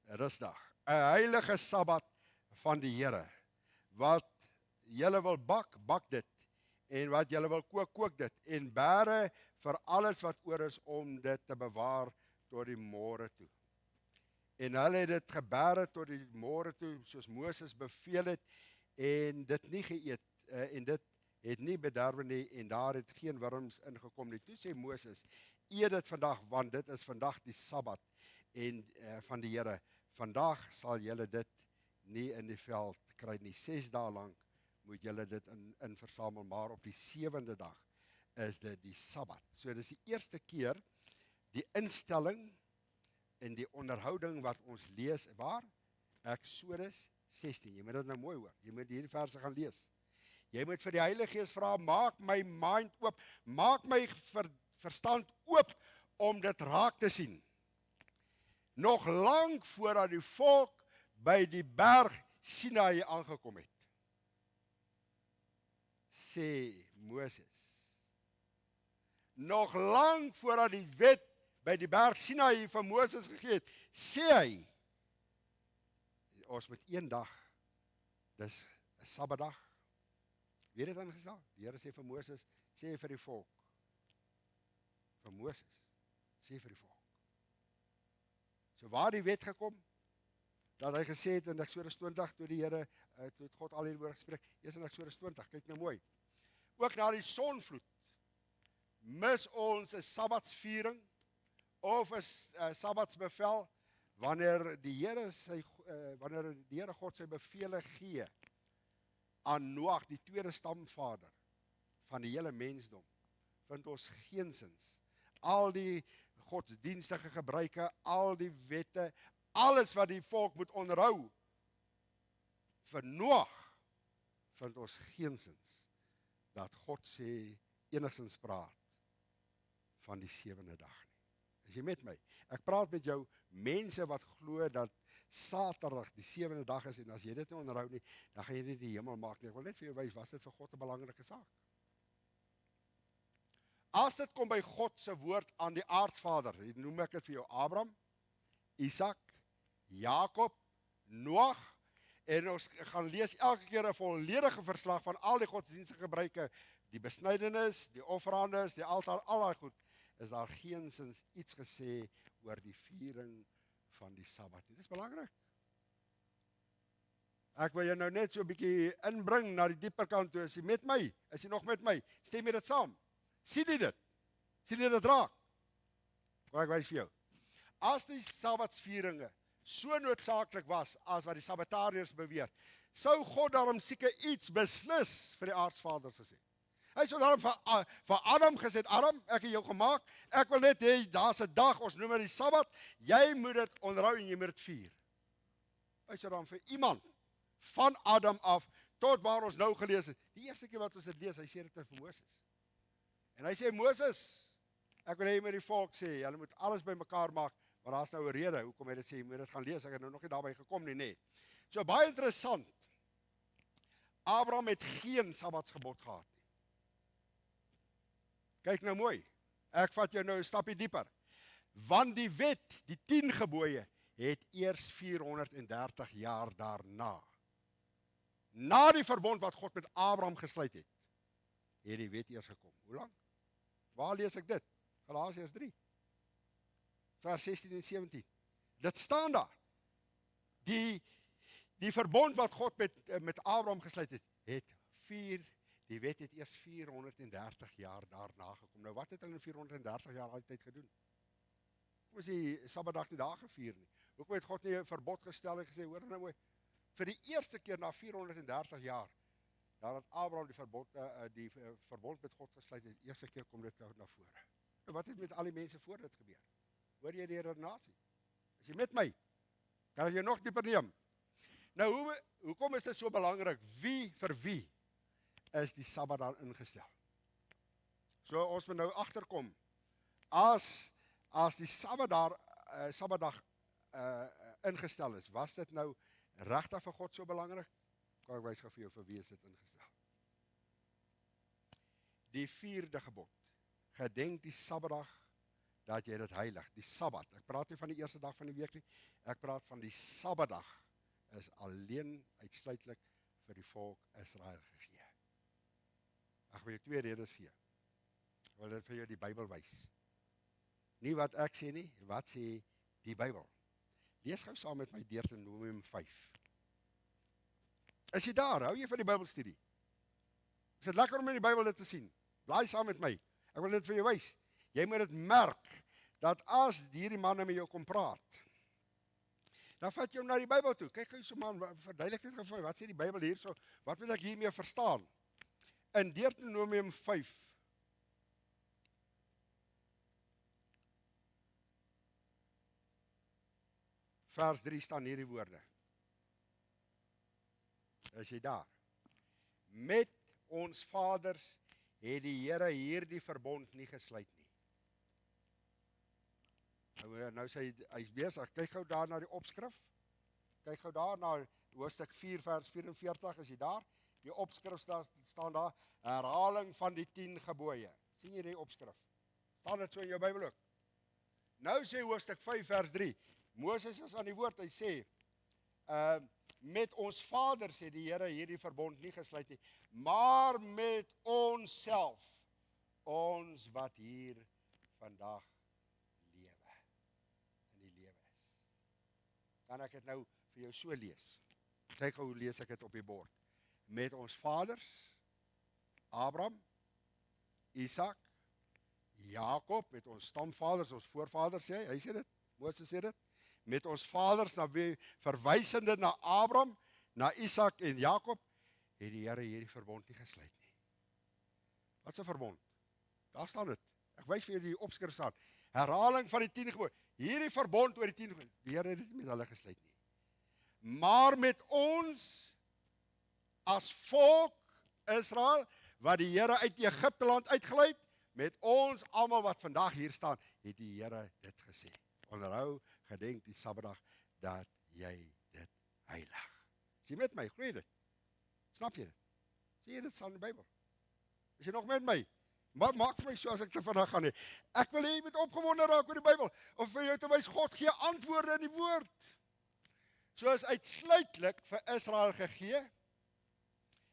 rusdag, 'n heilige Sabbat van die Here. Wat julle wil bak, bak dit, en wat julle wil kook, kook dit, en bære vir alles wat oor is om dit te bewaar tot die môre toe. En hulle het dit gebære tot die môre toe, soos Moses beveel het, en dit nie geëet, en dit het nie bederwe nie, en daar het geen wurms ingekom nie. Toe sê Moses, eet dit vandag, want dit is vandag die Sabbat, en van die Here, vandag sal julle dit nie in die veld kry nie. 6 dae lank moet julle dit in versamel, maar op die 7de dag is dit die Sabbat. So dis die eerste keer die instelling en die onderhouding wat ons lees, waar? Exodus 16, jy moet dit nou mooi hoor, jy moet hierdie verse gaan lees. Jy moet vir die Heilige Gees vra, maak my mind oop, maak my verstand oop, om dit raak te sien. Nog lank voordat die volk by die berg Sinaï aangekom het, sê Moses, nog lank voordat die wet by die berg Sinaï van Moses gegee het, sê hy, ons met een dag, dis 'n Sabbatdag, weet dit aangestel? Die Here sê vir Moses, sê vir die volk, vir Moses, sê vir die volk. So waar die wet gekom, dat hy gesê het in Exodus 20, toe die Here, toe het God al hierdie woorde gespreek, eers in Exodus 20, kyk nou mooi. Ook na die sonvloed, mis ons 'n Sabbatsviering, of 'n Sabbatsbevel, wanneer die Here God sy bevele gee, aan Noag, die tweede stamvader, van die hele mensdom, vind ons geensins, al die godsdienstige gebruike, al die wette, alles wat die volk moet onderhou, vir Noag, vind ons geensins, dat God sê, enigstens praat, van die 7de dag nie. Is jy met my? Ek praat met jou, mense wat glo dat Saterdag die 7de dag is, en as jy dit nie onderhou nie, dan gaan jy nie die hemel maak nie. Ek wil net vir jou wys, was dit vir God 'n belangrike saak? As dit kom by God se woord aan die aardsvader, noem ek dit vir jou Abraham, Isak, Jakob, Noag, en ons gaan lees elke keer 'n volledige verslag van al die godsdienstige gebruike, die besnydenis, die offerandes, die altaar, al daai goed, is daar geensins iets gesê oor die viering van die Sabbat. Dit is belangrik. Ek wil jou nou net so 'n bietjie inbring na die dieper kant toe. Is jy met my? Is jy nog met my? Stem jy dit saam? Sien jy dit? Sien jy dit raak? Kom ek wys vir jou. As die Sabbatsvieringe so noodsaaklik was as wat die Sabbatariërs beweer, sou God daarom seker iets beslis vir die aardsvaders gesê. Hy sou daarom vir Adam gesê, Adam, ek het jou gemaak, ek wil net hê, daar's 'n dag, ons noem dit die Sabbat, jy moet dit onderhou en jy moet dit vier. Hy sou daarom vir iemand, van Adam af, tot waar ons nou gelees het, die eerste keer wat ons dit lees, hy sê dit vir Moses. En hy sê, Moses, ek wil hê jy met die volk sê, julle moet alles by mekaar maak, maar daar's nou 'n rede, hoekom hy dit sê, jy moet dit gaan lees, ek het nou nog nie daarby gekom nie, nee. So baie interessant, Abraham het geen Sabbatsgebod gehad. Kyk nou mooi, ek vat jou nou 'n stapie dieper. Want die wet, die 10 gebooie, het eers 430 jaar daarna, na die verbond wat God met Abraham gesluit het die wet eers gekom. Hoe lang? Waar lees ek dit? Galasiërs 3, vers 16 en 17. Dit staan daar. Die verbond wat God met Abraham gesluit het, die wet het eers 430 jaar daarna gekom. Nou wat het hulle in 430 jaar altyd gedoen? Hoe is die Sabbatdag nie daar gevier nie? Hoekom het God nie 'n verbod gestel en gesê, hoor nou mooi, vir die eerste keer na 430 jaar, nadat Abraham die verbond met God gesluit het, die eerste keer kom dit na vore. Nou wat het met al die mense voor dit gebeur? Hoor jy die redenasie? Is jy met my? Kan ek jou nog dieper neem? Nou, hoekom is dit so belangrik? Vir wie is die Sabbat dan ingestel? So ons moet nou agterkom, as die Sabbatdag ingestel is, was dit nou regtig vir God so belangrik? Kan ek wys gou vir jou, vir wie is dit ingestel? Die 4de gebod, gedenk die Sabbatdag, dat jy dit heilig, die Sabbat, ek praat nie van die eerste dag van die week nie, ek praat van die Sabbatdag, is alleen uitsluitlik vir die volk Israel gegee. Ek wil jou 2 redes gee. Ek wil dit vir jou die Bybel wys. Nie wat ek sê nie, wat sê die Bybel. Lees gou saam met my Deuteronomium 5. Is jy daar? Hou jy van die Bybelstudie? Is dit lekker om in die Bybel dit te sien? Blaai saam met my. Ek wil dit vir jou wys. Jy moet dit merk, dat as hierdie manne met jou kom praat, Dan vat jy hom na die Bybel toe. Kyk gou so man, verduidelik dit gou vir my. Wat sê die Bybel hierso? Wat moet ek hiermee verstaan? In Deuteronomium 5 vers 3 staan hierdie woorde. Is jy daar? Met ons vaders het die Here hierdie verbond nie gesluit nie. Nou sê hy's besig. Kyk gou daar na die opskrif. Kyk gou daar na hoofstuk 4 vers 44, is jy daar? Die opskrif staan daar, herhaling van die 10 gebooie. Sien jy die opskrif? Staan dit so in jou Bybel ook? Nou sê hoofstuk 5 vers 3, Moses is aan die woord, hy sê, met ons vaders het die Here hierdie verbond nie gesluit nie, maar met ons self, ons wat hier vandag lewe, in die lewe is. Kan ek dit nou vir jou so lees? Kyk hoe lees ek dit op die bord. Met ons vaders, Abraham, Isak, Jakob, met ons stamvaders, ons voorvaders sê, hy sê dit, Moses sê dit, met ons vaders, na wie verwysende na Abraham, na Isak en Jakob, het die Here hierdie verbond nie gesluit nie. Wat is 'n verbond? Daar staan dit. Ek wys vir julle die opskrif staan. Herhaling van die 10 gebooie. Hierdie verbond oor die 10 gebooie, die Here het dit nie met hulle gesluit nie. Maar met ons as volk Israel, wat die Here uit Egipte land uitgelei het, met ons almal wat vandag hier staan, het die Here dit gesê. Onderhou, gedenk die Sabbatdag, dat jy dit heilig. Is jy met my? Glo jy dit? Snap jy dit? Sien jy dit staan in die Bybel? Is jy nog met my? Maar maak vir my so as ek te vandag gaan hê. Ek wil hê jy moet opgewonde raak oor die Bybel, of vir jou te wys, God gee antwoorde in die woord. Soos uitsluitlik vir Israel gegee,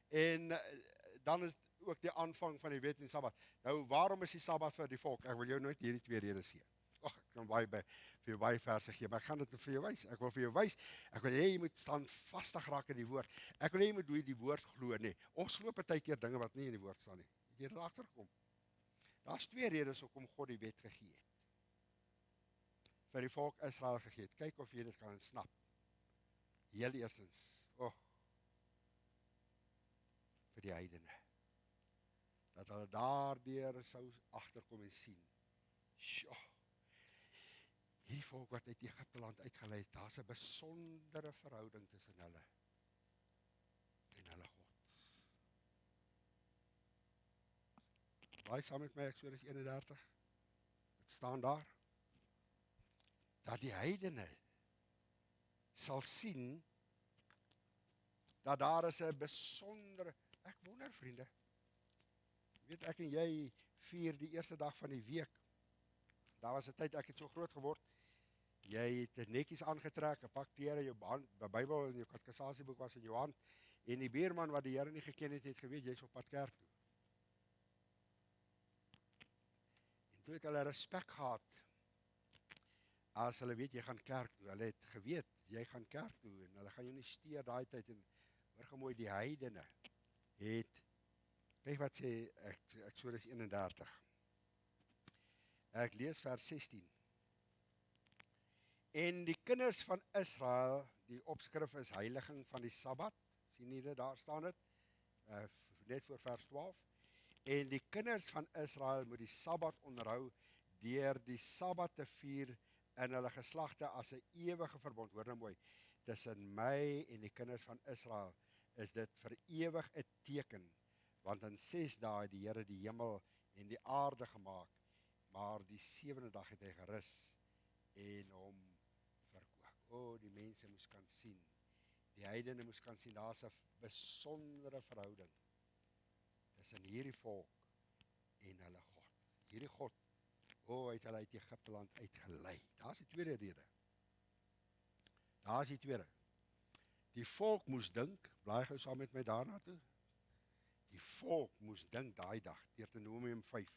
en dan is ook die aanvang van die wet en die Sabbat. Nou, waarom is die Sabbat vir die volk? Ek wil jou nooit hierdie 2 redes gee. Ag, ek kan vir jou baie verse gee, maar ek gaan dit vir jou wys. Ek wil vir jou wys, ek wil hê jy moet staan vastig raak in die woord. Ek wil hê jy moet die woord glo, nee. Ons glo partykeer dinge wat nie in die woord staan nie. Het jy dit agtergekom? Daar's 2 redes hoekom God die wet gegee het. Vir die volk Israel gegee het. Kyk of jy dit kan snap. Heel eerstens, vir die heidene. Dat hulle daardeur sou agterkom en sien. Sjoe, hierdie volk wat uit Egipte land uitgelei het, daar's 'n besondere verhouding tussen hulle en hulle God. Blaai saam met my Eksodus 31. Dit staan daar, dat die heidene sal sien, dat daar is 'n besondere, ek wonder vriende, weet ek en jy vier die eerste dag van die week, daar was 'n tyd, ek het so groot geword, jy het netjies aangetrek, 'n pak klere, jou Bybel en jou katekisasieboek was in jou hand, en die buurman wat die Here nie geken het, het geweet, jy is op pad kerk toe. En toe het hulle respek gehad, as hulle weet, jy gaan kerk toe, hulle het geweet, jy gaan kerk toe, en hulle gaan jou nie steur daai tyd, en hoor mooi, die heidene het, kyk wat sê Eksodus 31. Ek lees vers 16. En die kinders van Israel, die opskrif is heiliging van die Sabbat, sien jy dit, daar staan dit, net voor vers 12. En die kinders van Israel moet die Sabbat onderhou, deur die Sabbat te vier in hulle geslagte as 'n ewige verbond. Hoor nou mooi, tussen my en die kinders van Israel is dit vir ewig 'n teken, want in 6 dae het die Here die hemel en die aarde gemaak, maar die 7de dag het hy gerus en hom verkoop. Die mense moes kan sien, die heidene moes kan sien, daar's 'n besondere verhouding tussen hierdie volk en hulle God. Hierdie God, hy het hulle uit Egipte land uitgelei. Daar's die tweede rede. Daar's die tweede. Die volk moes dink, blaai gou saam met my daarna toe. Die volk moes dink daai dag, Deuteronomium 5.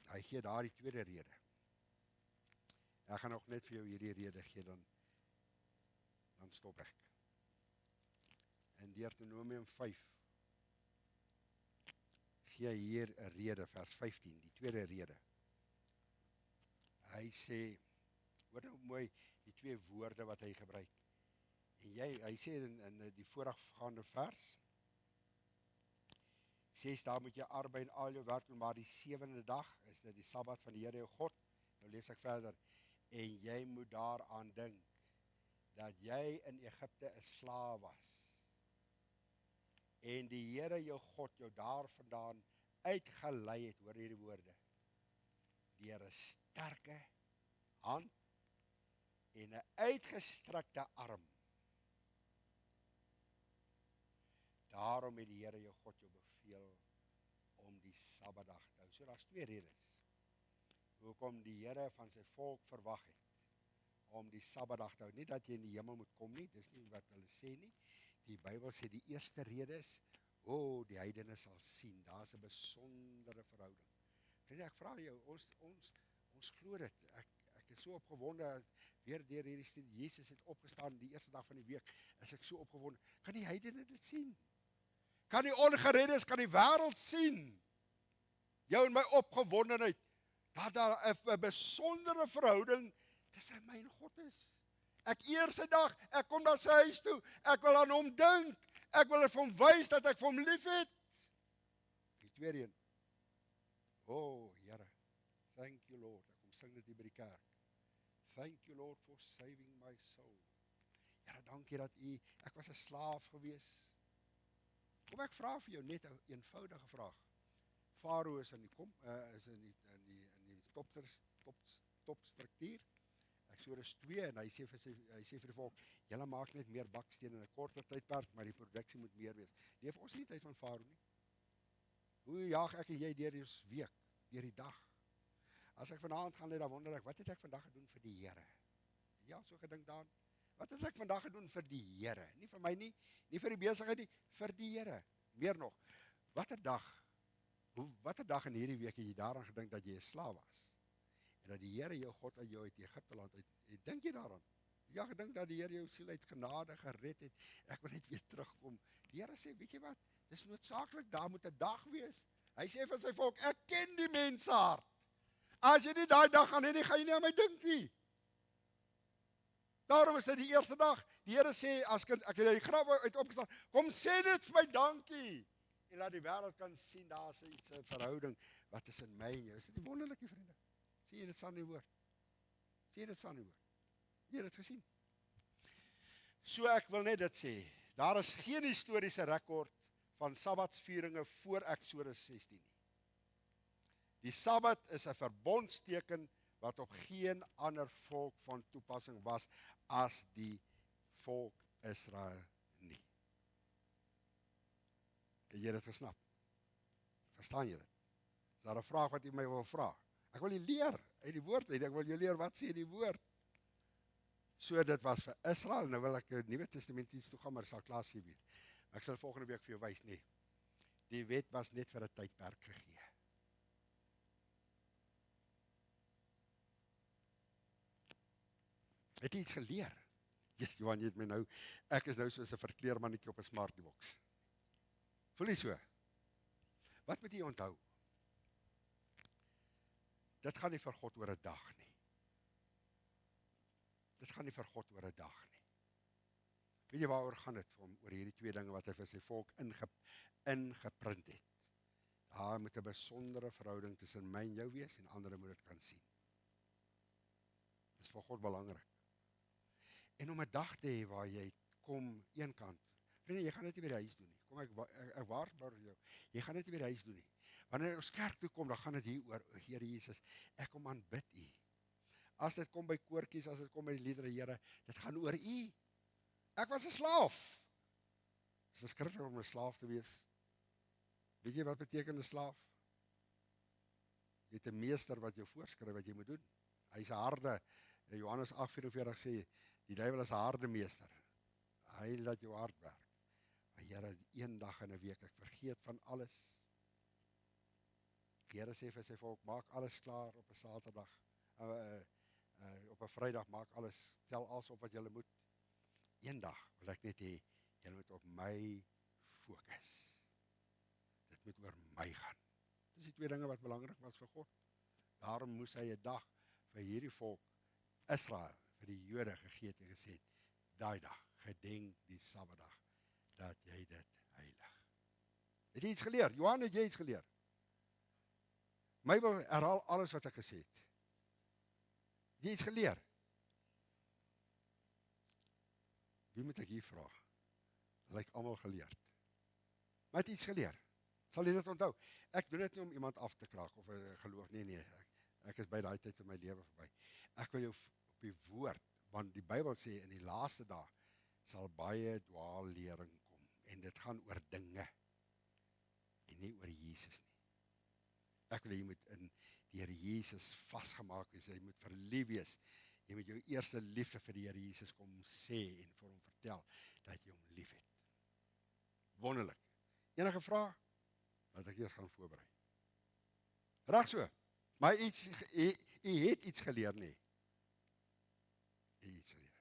Hy gee daar die tweede rede. Ek gaan nog net vir jou hierdie rede gee, dan stop ek. In Deuteronomium 5 gee hier 'n rede, vers 15, die tweede rede. Hy sê, hoor nou mooi, die twee woorde wat hy gebruik. En hy sê in die voorafgaande vers, 6 dae moet jy arbeid en al jou werk doen, maar die 7de dag is dit die Sabbat van die Here jou God. Nou lees ek verder, en jy moet daaraan dink, dat jy in Egipte 'n slaaf was, en die Here jou God jou daar vandaan uitgelei het, hoor hierdie woorde, deur 'n sterke hand en 'n uitgestrekte arm. Daarom het die Here jou God jou beveel om die Sabbatdag te hou. So daar's 2 redes hoekom die Here van sy volk verwag het om die Sabbatdag te hou. Nie dat jy in die hemel moet kom nie, dis nie wat hulle sê nie. Die Bybel sê die eerste rede is, die heidene sal sien, daar's 'n besondere verhouding. Vriende, ek vra jou, ons glo dit. Ek is so opgewonde, weer deur hierdie studie, Jesus het opgestaan die eerste dag van die week, is ek so opgewonde. Kan die heidene dit sien? Kan die ongereddes, kan die wêreld sien? Jou en my opgewondenheid, dat daar 'n besondere verhouding tussen my en God is. Ek eer sy dag, ek kom na sy huis toe, ek wil aan hom dink, ek wil vir hom wys dat ek vir hom lief het. Die tweede een, Here, thank you Lord, ek kom sing dit hier by die kerk. Thank you Lord for saving my soul. Here, dankie dat ek was 'n slaaf gewees. Kom ek vra vir jou net 'n eenvoudige vraag. Farao is in die topstruktuur. Eksodus 2 en hy sê vir die volk, julle maak net meer baksteen in 'n korter tydperk, maar die produksie moet meer wees. Leef ons nie tyd van Farao nie. Hoe jaag ek en jy deur die week, deur die dag? As ek vanaand gaan lê, dan wonder ek, wat het ek vandag gedoen vir die Here? Ja, so gedink daaraan. Wat het ek vandag gedoen vir die Here? Nie vir my nie vir die besigheid nie, vir die Here. Meer nog, watter dag in hierdie week het jy daaraan gedink dat jy 'n slaaf was? En dat die Here jou God uit jou uit Egipte land uit, dink jy daaraan? Ja, gedink dat die Here jou siel uit genade gered het, ek wil net weer terugkom. Die Here sê, weet jy wat, dis noodsaaklik, daar moet 'n dag wees. Hy sê vir sy volk, ek ken die mens hart. As jy nie daai dag gaan hê nie, gaan jy nie aan my dink nie. Daarom is dit die eerste dag. Die Here sê, as ek het die graf uit opgestaan, kom sê dit vir my dankie. En laat die wêreld kan sien, daar's 'n verhouding wat tussen my en jou. Is dit nie wonderlik, vriende? Sien jy dit staan in die woord? Sien jy dit staan in die woord? Jy het dit gesien. So ek wil net dit sê, daar is geen historiese rekord van Sabbatsvieringe voor Eksodus 16 nie. Die Sabbat is 'n verbondsteken wat op geen ander volk van toepassing was as die volk Israel nie. Het jy dit gesnap? Verstaan jy dit? Is daar 'n vraag wat jy my wil vra? Ek wil jy leer uit die woord uit, ek wil jy leer wat sê die woord. So dit was vir Israel, nou wil ek 'n Nuwe Testamenties toe gaan, maar sal klaar sê weer. Ek sal volgende week vir jou wys, nee. Die wet was net vir 'n tydperk gegee. Het jy iets geleer? Yes, Johan, jy het my nou, ek is nou soos 'n verkleermannetjie op 'n smartbox. Voel jy so? Wat moet jy onthou? Dit gaan nie vir God oor 'n dag nie. Dit gaan nie vir God oor 'n dag nie. Weet jy waaroor gaan dit? Oor hierdie twee dinge wat hy vir sy volk ingeprint het. Daar moet 'n besondere verhouding tussen my en jou wees en ander moet dit kan sien. Dit is vir God belangrik. En om 'n dag te hê waar jy kom een kant. Vriende, jy gaan dit nie by die huis doen nie. Kom ek waarborg jou. Jy gaan dit nie by die huis doen nie. Wanneer ons kerk toe kom, dan gaan dit hier oor, Here Jesus, ek kom aanbid U. As dit kom by koortjies, as dit kom by die liedere, Here, dit gaan oor U. Ek was 'n slaaf. Dit is verskriklik om 'n slaaf te wees. Weet jy wat beteken 'n slaaf? Jy het 'n meester wat jou voorskryf wat jy moet doen. Hy's 'n harde, Johannes 8:44 sê, die duiwel is 'n harde meester. Hy laat jou hard werk. Maar Here, een dag in 'n week, ek vergeet van alles. Die Here sê vir sy volk, maak alles klaar op 'n Saterdag. Op 'n Vrydag maak alles, tel alles op wat julle moet. Een dag wil ek net hê, julle moet op my fokus. Dit moet oor my gaan. Dis die twee dinge wat belangrik was vir God. Daarom moes hy 'n dag vir hierdie volk, Israel, vir vir die Jode gegee het en gesê het, daai dag, gedenk die Sabbatdag, dat jy dit heilig. Het jy iets geleer? Johan, het jy iets geleer? My wil herhaal alles wat ek gesê het. Het jy iets geleer? Wie moet ek hier vra? Lyk almal geleerd. Maar het iets geleer? Sal jy dit onthou? Ek doen dit nie om iemand af te kraak of geloof, nee, ek is by daai tyd in my lewe verby. Ek wil jou op die woord, want die Bybel sê in die laaste dae sal baie dwaallering kom, en dit gaan oor dinge, en nie oor Jesus nie. Ek wil jy moet in die Here Jesus vasgemaak wees, jy moet verlief wees, jy moet jou eerste liefde vir die Here Jesus kom sê, en vir hom vertel, dat jy hom lief het. Wonderlik. Enige vraag? Laat ek eers gaan voorberei. Reg so, maar jy het iets geleer nie. Jy het iets geleer.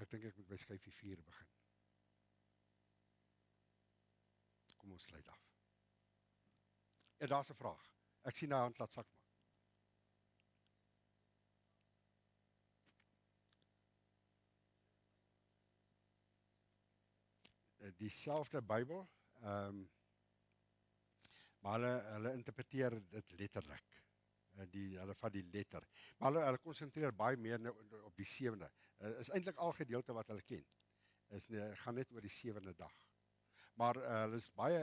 Ek dink ek moet by skyfie 4 begin. Kom ons sluit af. Ja, daar's 'n vraag. Ek sien haar hand laat sak maak. Dieselfde Bybel, maar hulle interpreteer dit letterlik. Hulle vat die letter. Maar hulle konsentreer baie meer op die 7de. Is eintlik al gedeelte wat hulle ken. Gaan net oor die 7de dag. Maar hulle is baie,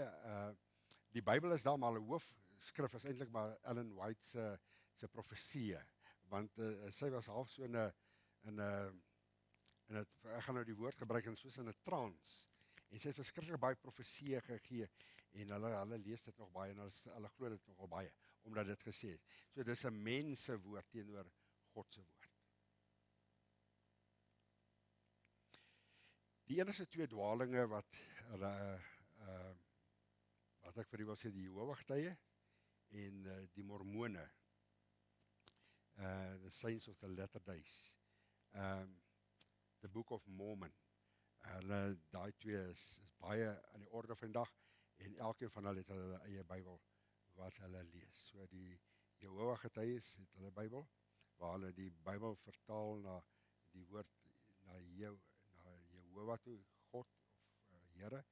die Bybel is daar, maar hulle hoofskrif is eintlik maar Ellen White se profesie, want sy was half so in 'n ek gaan nou die woord gebruik, soos in 'n trance. En sy het verskriklik baie profeseë gegee, en hulle lees dit nog baie, en hulle glo dit nogal baie, omdat dit gesê het. So dis 'n mensewoord teenoor God se woord. Die enigste 2 dwalinge wat ek vir u wil sê, die Jehovah-getuie en die Mormone, the Saints of the Latter Days, the Book of Mormon. Daai 2 is baie aan die orde vandag, en elkeen van hulle het hulle eie Bybel wat hulle lees. So die Jehovah-getuies het hulle Bybel, waar hulle die Bybel vertaal na die woord, na Jehovah toe, God of Here,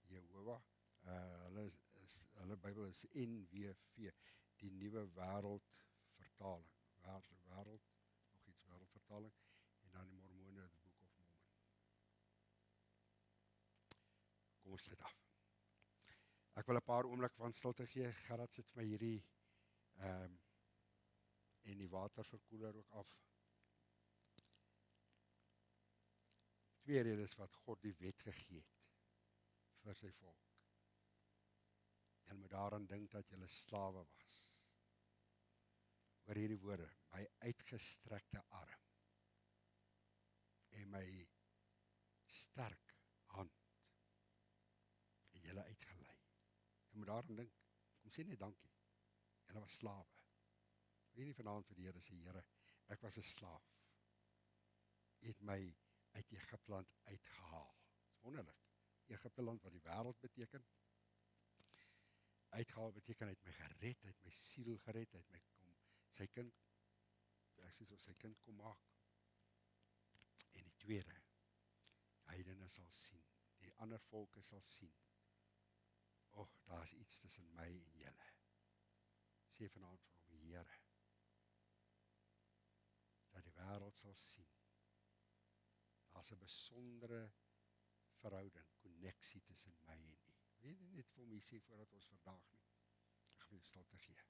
Jehovah. Hulle Bybel is NWV, die nuwe wêreldvertaling. Wêreldvertaling, en dan die Mormone, the Book of Mormon. Kom ons sluit af. Ek wil 'n paar oomblik van stilte gee. Gerard sit vir my hierdie en die waterverkoeler ook af. 2 redes wat God die wet gegee het vir sy volk. Jy moet daaraan dink dat jy slawe was. Oor hierdie woorde, my uitgestrekte arm en my sterk hand en julle uitgelei. Jy moet daaraan dink. Kom sê net dankie. Julle was slawe. Wil jy nie vanaand vir die Here sê, Here, ek was 'n slaaf. Jy het my uit Egipteland uitgehaal. Dis wonderlik. Egipteland wat die wêreld beteken. Uitgehaal beteken, hy het my gered, hy het my siel gered, hy het my sy kind, ek sê so, sy kind kom maak. En die tweede, heidene sal sien, die ander volke sal sien, daar is iets tussen my en julle. Sê vanaand vir hom, Here, dat die wêreld sal sien, daar is 'n besondere verhouding, konneksie tussen my en u. Wil jy net vir hom hier sê, voordat ons vandag nie, ek gaan vir jou stilte gee.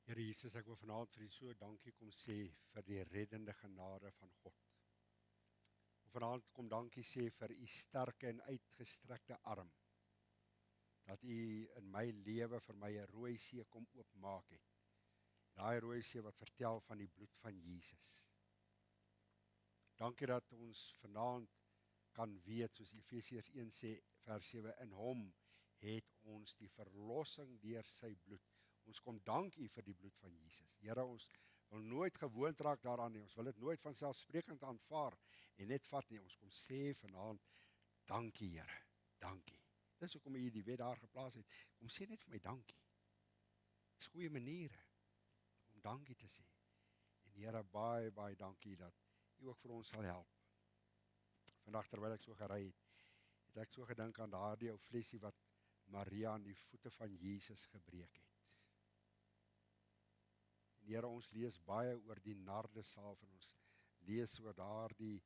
Here Jesus, ek wil vanaand vir u so dankie kom sê vir die reddende genade van God. Vanaand kom dankie sê vir u sterke en uitgestrekte arm, dat u in my lewe vir my 'n rooi see kom oopmaak het. Daai rooi see wat vertel van die bloed van Jesus. Dankie dat ons vanaand kan weet, soos Efesiërs 1 sê, vers 7, in hom het ons die verlossing deur sy bloed. Ons kom dank u vir die bloed van Jesus. Here, ons wil nooit gewoond raak daaraan nie. Ons wil dit nooit vanselfsprekend aanvaar en net vat nie. Ons kom sê vanaand, dankie Here, dankie. Dis hoekom u die wet daar geplaas het. Kom sê net vir my dankie. Dis goeie maniere om dankie te sê. En Here, baie, baie dankie dat u ook vir ons sal help. Vandag terwyl ek so gery het, het ek so gedink aan daardie ou flesie wat Maria aan die voete van Jesus gebreek het. En Here, ons lees baie oor die nardesalf en ons lees oor daardie,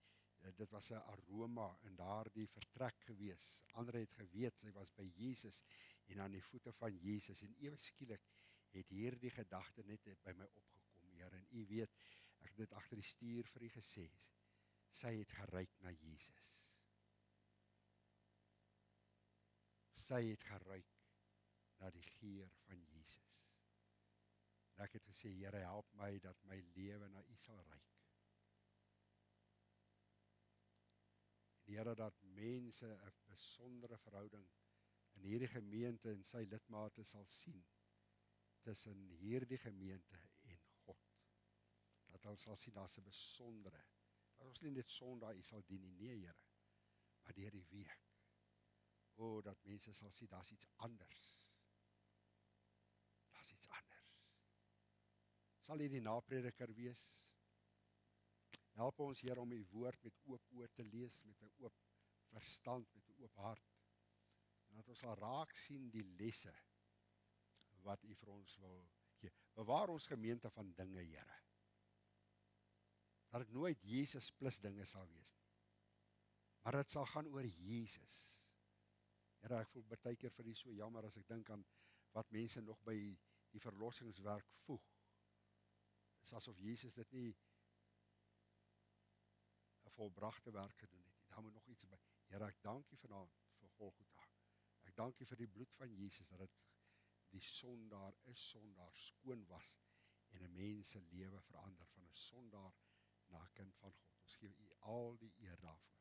dit was 'n aroma in daardie vertrek gewees. Ander het geweet, sy was by Jesus en aan die voete van Jesus. En ewe skielik het hierdie gedagte net by my opgekom, Here. En u weet, ek het dit agter die stuur vir u gesê, sy het geruik na Jesus. Sy het geruik na die geur van Jesus. En ek het gesê, Here, help my dat my lewe na u sal ruik. En Here, dat mense 'n besondere verhouding in hierdie gemeente en sy lidmate sal sien tussen hierdie gemeente en God. Dat hulle sal sien, daar's 'n besondere, dat ons nie net Sondag u sal dien nie, nee Here, maar deur die week. Dat mense sal sien, daar's iets anders. Daar's iets anders. Sal u die naprediker wees? Help ons, Here, om u woord met oop oë te lees, met 'n oop verstand, met 'n oop hart. En dat ons sal raak sien die lesse wat u vir ons wil gee. Bewaar ons gemeente van dinge, Here. Dat dit nooit Jesus plus dinge sal wees nie. Maar dit sal gaan oor Jesus. Here, ek voel baie keer vir u so jammer as ek dink aan wat mense nog by die verlossingswerk voeg. Dit is asof Jesus dit nie 'n volbragte werk gedoen het nie. Daar moet nog iets by. Here, ek dank u vanaand vir Golgotha. Ek dank u vir die bloed van Jesus, dat dit die sondaar skoon was en 'n mens se lewe verander van 'n sondaar na 'n kind van God. Ons gee u al die eer daarvoor.